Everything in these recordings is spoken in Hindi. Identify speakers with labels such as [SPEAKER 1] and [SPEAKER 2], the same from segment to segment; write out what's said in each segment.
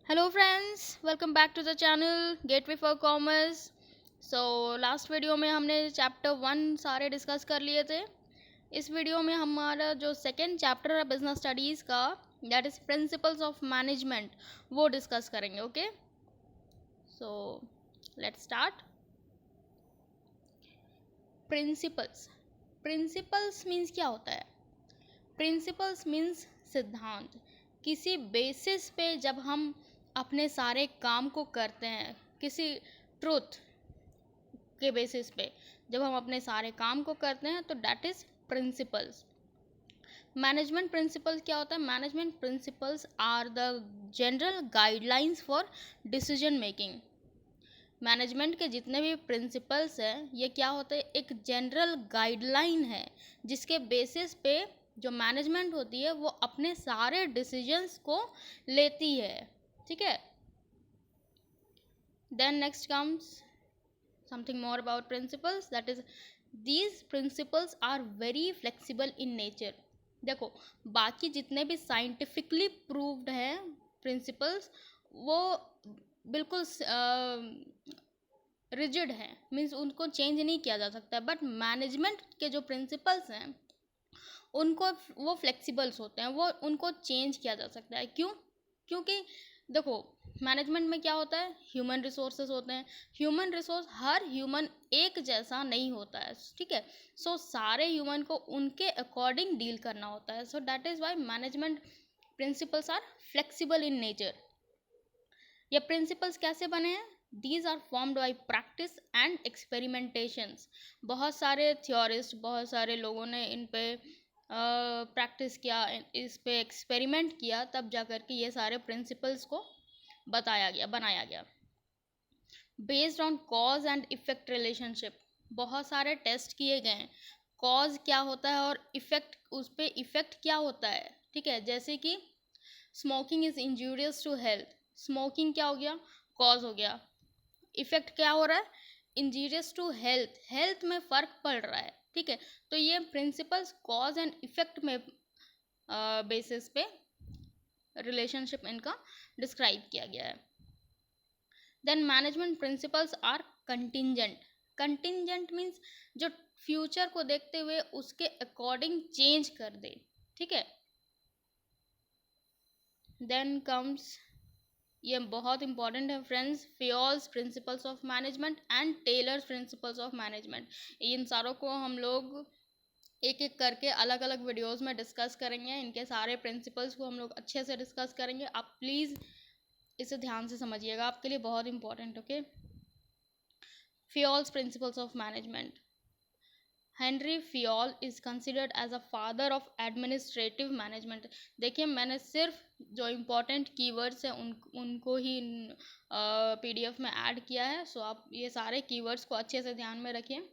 [SPEAKER 1] Hello friends, welcome back to the channel Gateway for Commerce. Last video में हमने चैप्टर 1 सारे डिस्कस कर लिए थे. इस वीडियो में हमारा जो सेकेंड चैप्टर है बिजनेस स्टडीज़ का, that is principles of management, वो डिस्कस करेंगे. Okay, so let's start. Principles. Principles means क्या होता है? प्रिंसिपल्स मीन्स सिद्धांत. किसी बेसिस पे जब हम अपने सारे काम को करते हैं, किसी ट्रूथ के बेसिस पे जब हम अपने सारे काम को करते हैं, तो that is principles. Management principles क्या होता है? Management principles are the general guidelines for decision making. Management के जितने भी प्रिंसिपल्स हैं, ये क्या होते हैं? एक जनरल गाइडलाइन है जिसके बेसिस पे जो मैनेजमेंट होती है वो अपने सारे डिसीजंस को लेती है. ठीक है. Then next comes something more about principles, that is these principles are very flexible in nature. देखो, बाकी जितने भी साइंटिफिकली प्रूव्ड है प्रिंसिपल्स, वो बिल्कुल रिजिड है, मीन्स उनको चेंज नहीं किया जा सकता. बट मैनेजमेंट के जो प्रिंसिपल्स हैं उनको वो फ्लेक्सिबल्स होते हैं, वो उनको चेंज किया जा सकता है. क्यों? क्योंकि देखो, मैनेजमेंट में क्या होता है? ह्यूमन रिसोर्सेज होते हैं. ह्यूमन रिसोर्स, हर ह्यूमन एक जैसा नहीं होता है. ठीक है. सारे ह्यूमन को उनके अकॉर्डिंग डील करना होता है. That is why management principles are flexible in nature. ये प्रिंसिपल्स कैसे बने हैं? These are formed by practice and experimentations. बहुत सारे थियोरिस्ट, बहुत सारे लोगों ने इन पे प्रैक्टिस किया, इस पे एक्सपेरिमेंट किया, तब जा कर के ये सारे प्रिंसिपल्स को बनाया गया. Based on cause and effect relationship. बहुत सारे टेस्ट किए गए हैं, कॉज क्या होता है और इफेक्ट, उस पर इफेक्ट क्या होता है. ठीक है. जैसे कि smoking is injurious to health. Smoking क्या हो गया? कॉज हो गया. इफेक्ट क्या हो रहा है? Injurious to health. हेल्थ में फ़र्क पड़ रहा है. ठीक है. तो ये प्रिंसिपल्स कॉज एंड इफेक्ट में बेसिस पे रिलेशनशिप इनका डिस्क्राइब किया गया है. Then management principles are contingent. Contingent means जो फ्यूचर को देखते हुए उसके अकॉर्डिंग चेंज कर दे. ठीक है. देन कम्स, ये बहुत इंपॉर्टेंट है friends, Fayol's principles of management and Taylor's principles of management. इन सारों को हम लोग एक एक करके अलग अलग वीडियोस में डिस्कस करेंगे. इनके सारे प्रिंसिपल्स को हम लोग अच्छे से डिस्कस करेंगे. आप प्लीज़ इसे ध्यान से समझिएगा, आपके लिए बहुत important. Okay. Fayol's principles of management. Henry Fayol is considered as a father of administrative management. देखिए, मैंने सिर्फ जो इम्पोर्टेंट कीवर्ड्स हैं उनको ही पीडीएफ में ऐड किया है. आप ये सारे कीवर्ड्स को अच्छे से ध्यान में रखिए,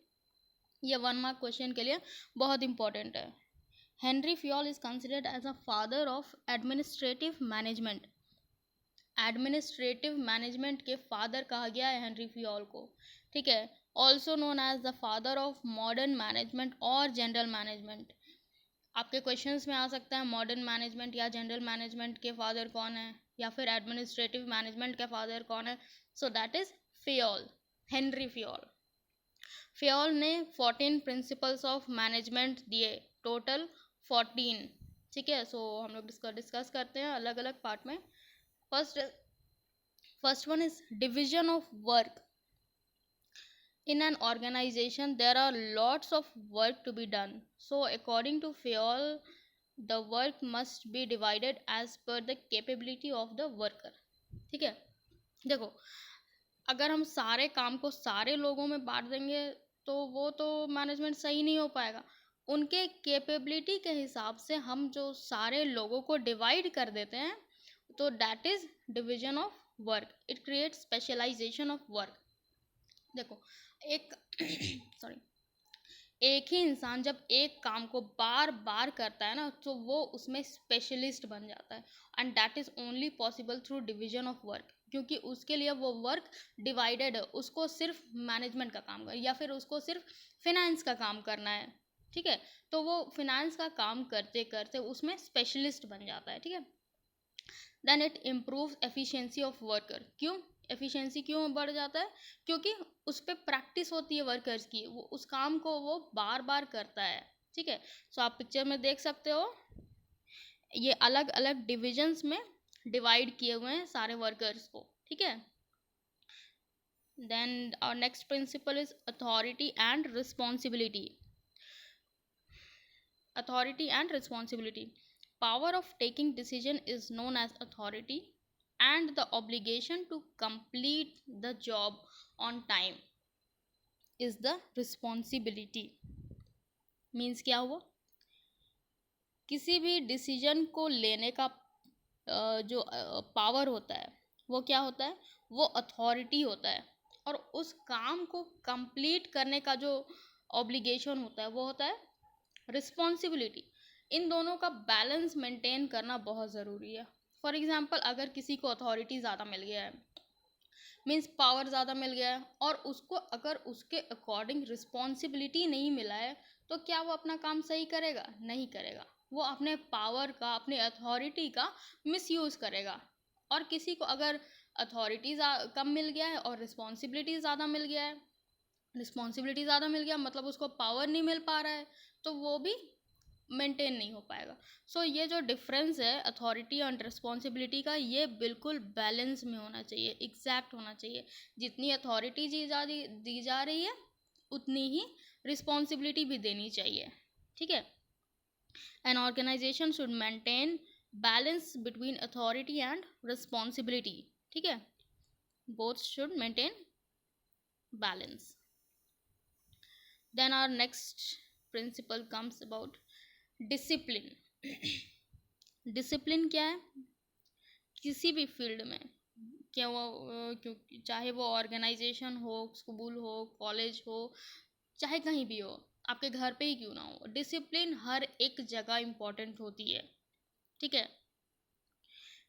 [SPEAKER 1] ये 1 मार्क क्वेश्चन के लिए बहुत इंपॉर्टेंट है. Henry Fayol is considered as a father of administrative management. Administrative management के फादर कहा गया है हेनरी फियोल को. ठीक है. Also known as the father of modern management और जनरल मैनेजमेंट. आपके क्वेश्चंस में आ सकता है मॉडर्न मैनेजमेंट या जनरल मैनेजमेंट के फादर कौन है, या फिर एडमिनिस्ट्रेटिव मैनेजमेंट के फादर कौन है. That is Fayol, Henry Fayol. Fayol ने 14 प्रिंसिपल्स ऑफ मैनेजमेंट दिए, टोटल 14. ठीक है. हम लोग डिस्कस करते हैं अलग अलग पार्ट में. First one is division of work. In an organization, there are lots of work to be done. According to Fayol, the work must be divided as per the capability of the worker. ठीक है. देखो, अगर हम सारे काम को सारे लोगों में बांट देंगे तो वो तो मैनेजमेंट सही नहीं हो पाएगा. उनके कैपेबिलिटी के हिसाब से हम जो सारे लोगों को डिवाइड कर देते हैं, तो that is division of work. It creates specialisation of work. देखो, एक सॉरी एक ही इंसान जब एक काम को बार बार करता है ना, तो वो उसमें स्पेशलिस्ट बन जाता है. And that is only possible through division of work. क्योंकि उसके लिए वो वर्क डिवाइडेड है. उसको सिर्फ मैनेजमेंट का काम कर, या फिर उसको सिर्फ फिनेंस का काम करना है. ठीक है. तो वो फिनेंस का काम करते करते उसमें स्पेशलिस्ट बन जाता है. ठीक है. Then it improve efficiency of worker. क्यों एफिशिएंसी क्यों बढ़ जाता है? क्योंकि उस पर प्रैक्टिस होती है वर्कर्स की, वो उस काम को वो बार बार करता है। ठीक है, सो आप पिक्चर में देख सकते हो ये अलग अलग डिविजन्स में डिवाइड किए हुए हैं सारे वर्कर्स को। ठीक है, then our next principle is authority and responsibility. Authority and responsibility. Power of taking decision is known as authority, and the obligation to complete the job on time is the responsibility. Means क्या हुआ? किसी भी डिसीजन को लेने का जो पावर होता है वो क्या होता है? वो अथॉरिटी होता है, और उस काम को कंप्लीट करने का जो ऑब्लिगेशन होता है वो होता है रिस्पॉन्सिबिलिटी। इन दोनों का बैलेंस मेंटेन करना बहुत ज़रूरी है। फॉर एग्जांपल, अगर किसी को अथॉरिटी ज़्यादा मिल गया है, मीन्स पावर ज़्यादा मिल गया है, और उसको अगर उसके अकॉर्डिंग रिस्पॉन्सिबिलिटी नहीं मिला है, तो क्या वो अपना काम सही करेगा? नहीं करेगा। वो अपने पावर का, अपने अथॉरिटी का मिसयूज़ करेगा। और किसी को अगर अथॉरिटी कम मिल गया है और रिस्पॉन्सिबिलिटी ज़्यादा मिल गया है, रिस्पॉन्सिबिलिटी ज़्यादा मिल गया मतलब उसको पावर नहीं मिल पा रहा है, तो वो भी मेंटेन नहीं हो पाएगा। सो ये जो डिफरेंस है अथॉरिटी एंड रिस्पॉन्सिबिलिटी का, ये बिल्कुल बैलेंस में होना चाहिए, एग्जैक्ट होना चाहिए। जितनी अथॉरिटी दी जा रही है उतनी ही रिस्पॉन्सिबिलिटी भी देनी चाहिए। ठीक है, an organisation should maintain balance between authority and responsibility. ठीक है, both should maintain balance. Then our next principle comes about discipline. Discipline क्या है? किसी भी फील्ड में, क्या वो चाहे वो ऑर्गेनाइजेशन हो, स्कूल हो, कॉलेज हो, चाहे कहीं भी हो, आपके घर पे ही क्यों ना हो, डिसिप्लिन हर एक जगह इम्पोर्टेंट होती है। ठीक है,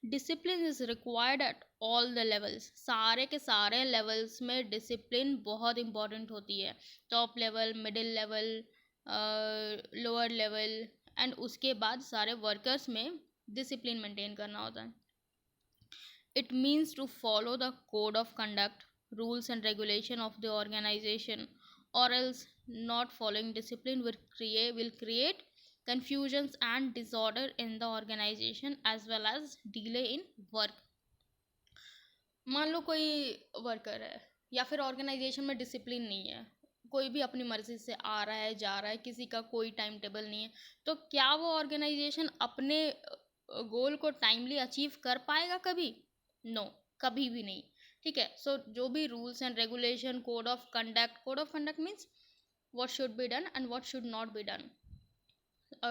[SPEAKER 1] discipline is required at all the levels. सारे के सारे लेवल्स में डिसिप्लिन बहुत इंपॉर्टेंट होती है। Top level, middle level, lower level, and उसके बाद सारे वर्कर्स में डिसिप्लिन मेंटेन करना होता है। It means to follow the code of conduct, rules and regulation of the organisation, और else not following discipline will create confusions and disorder in the organization as well as delay in work. मान लो कोई वर्कर है या फिर ऑर्गेनाइजेशन में डिसिप्लिन नहीं है, कोई भी अपनी मर्जी से आ रहा है, जा रहा है, किसी का कोई टाइम टेबल नहीं है, तो क्या वो ऑर्गेनाइजेशन अपने गोल को टाइमली अचीव कर पाएगा कभी? नो, कभी भी नहीं। ठीक है, सो जो भी rules and regulation, code of conduct means what should be done and what should not be done।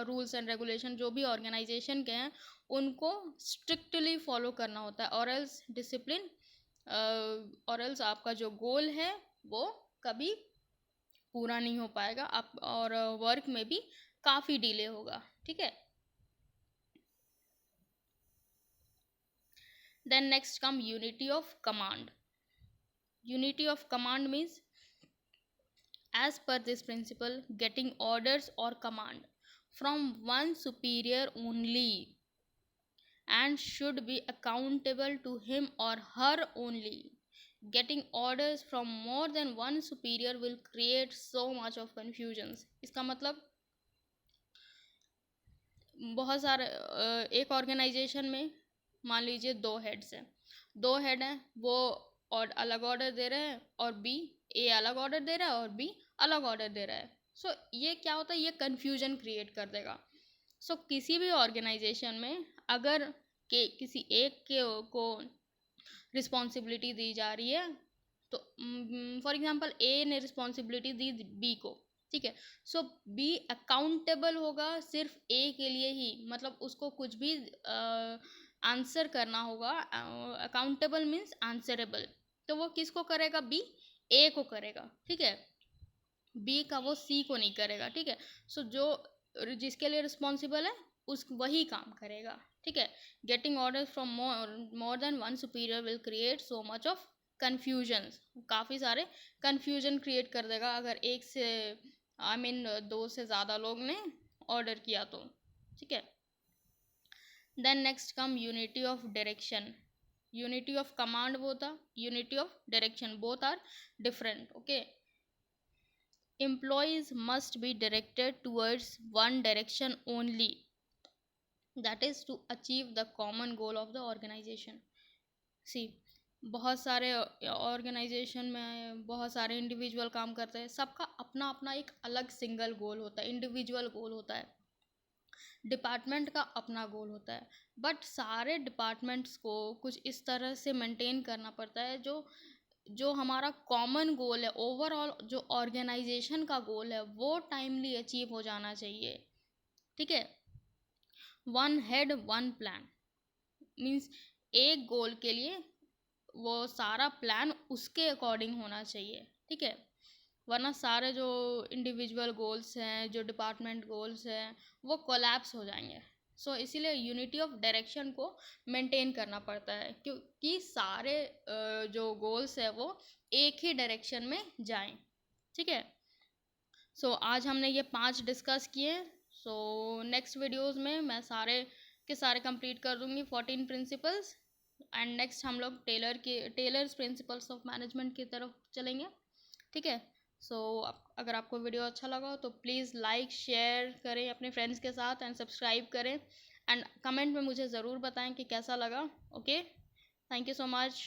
[SPEAKER 1] Rules and regulation जो भी ऑर्गेनाइजेशन के हैं उनको स्ट्रिक्टली फॉलो करना होता है, और एल्स डिसिप्लिन, और एल्स आपका जो गोल है वो कभी पूरा नहीं हो पाएगा आप, और वर्क में भी काफ़ी डिले होगा। ठीक है, then next come unity of command. Unity of command means as per this principle, getting orders or command from one superior only and should be accountable to him or her only. Getting orders from more than one superior will create so much of confusions। इसका मतलब बहुत सारे एक ऑर्गेनाइजेशन में मान लीजिए 2 हेड्स हैं, 2 हेड हैं, वो और अलग ऑर्डर दे रहे हैं, और बी ए अलग ऑर्डर दे रहा है और बी अलग ऑर्डर दे रहा है। सो ये क्या होता है? ये कन्फ्यूजन क्रिएट कर देगा। सो किसी भी ऑर्गेनाइजेशन में अगर किसी एक को रिस्पॉन्सिबिलिटी दी जा रही है, तो फॉर एग्जांपल ए ने रिस्पॉन्सिबिलिटी दी बी को, ठीक है, सो बी अकाउंटेबल होगा सिर्फ ए के लिए ही, मतलब उसको कुछ भी आंसर करना होगा। अकाउंटेबल मीन्स आंसरेबल, तो वो किसको करेगा? बी ए को करेगा। ठीक है, बी का वो सी को नहीं करेगा। ठीक है, सो जो जिसके लिए रिस्पॉन्सिबल है उस वही काम करेगा। ठीक है, getting order from more than one superior will create so much of confusion. काफ़ी सारे कन्फ्यूजन क्रिएट कर देगा अगर एक से दो से ज़्यादा लोग ने ऑर्डर किया तो। ठीक है, then next come unity of direction. Unity of command वो था, unity of direction, both are different. Okay. employees must be directed towards one direction only, that is to achieve the common goal of the organization. See, बहुत सारे ऑर्गेनाइजेशन में बहुत सारे इंडिविजुअल काम करते हैं, सबका अपना अपना एक अलग सिंगल गोल होता है, इंडिविजुअल गोल होता है, डिपार्टमेंट का अपना गोल होता है, बट सारे डिपार्टमेंट्स को कुछ इस तरह से मेंटेन करना पड़ता है जो जो हमारा कॉमन गोल है, ओवरऑल जो ऑर्गेनाइजेशन का गोल है वो टाइमली अचीव हो जाना चाहिए. ठीक है. One head one plan means एक गोल के लिए वो सारा प्लान उसके अकॉर्डिंग होना चाहिए. ठीक है. वरना सारे जो इंडिविजुअल गोल्स हैं, जो डिपार्टमेंट गोल्स हैं, वो कोलैप्स हो जाएंगे. सो इसीलिए यूनिटी ऑफ डायरेक्शन को मेंटेन करना पड़ता है, क्योंकि सारे जो गोल्स है वो एक ही डायरेक्शन में जाएं. ठीक है. सो आज हमने ये 5 डिस्कस किए. सो नेक्स्ट वीडियोस में मैं सारे के सारे कंप्लीट कर दूंगी 14 प्रिंसिपल्स. एंड नेक्स्ट हम लोग टेलर्स प्रिंसिपल्स ऑफ मैनेजमेंट की तरफ चलेंगे. ठीक है. सो अगर आपको वीडियो अच्छा लगा हो तो प्लीज़ लाइक शेयर करें अपने फ्रेंड्स के साथ एंड सब्सक्राइब करें एंड कमेंट में मुझे ज़रूर बताएं कि कैसा लगा. Okay. Thank you so much.